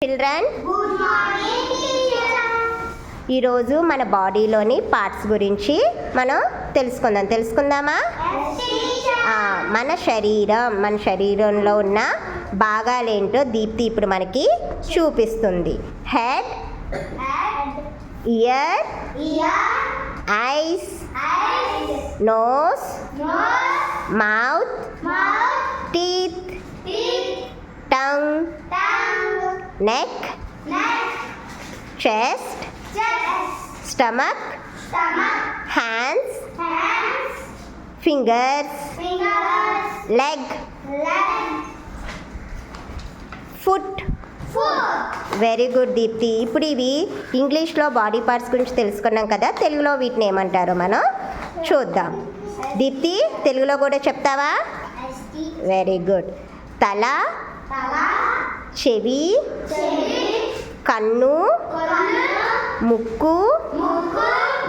Children, good morning teacher. ఈరోజు మన బాడీలోని parts గురించి మనం తెలుసుకుందామా? yes teacher. మన శరీరంలో ఉన్న భాగాలేంటో దీప్తి ఇప్పుడు మనకి చూపిస్తుంది. Head, ear, eyes, nose, mouth, teeth, tongue, neck, chest, stomach, hands, fingers, leg, foot. Very good Deepthi. ఇప్పుడు ఇవి ఇంగ్లీష్లో బాడీ పార్ట్స్ గురించి తెలుసుకున్నాం కదా, తెలుగులో వీటిని ఏమంటారో మనం చూద్దాం. దీప్తి, తెలుగులో కూడా చెప్తావా? Very good. తల, చెవి, కన్ను, ముక్కు,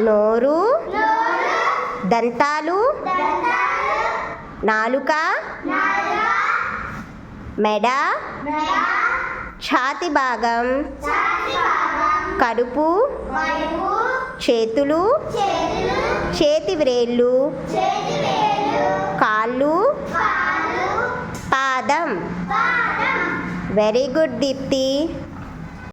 నోరు, దంతాలు, నాలుక, మెడ, ఛాతి భాగం, కడుపు, చేతులు, చేతి వ్రేళ్ళు, కాళ్ళు, పాదం. Very good Deepti.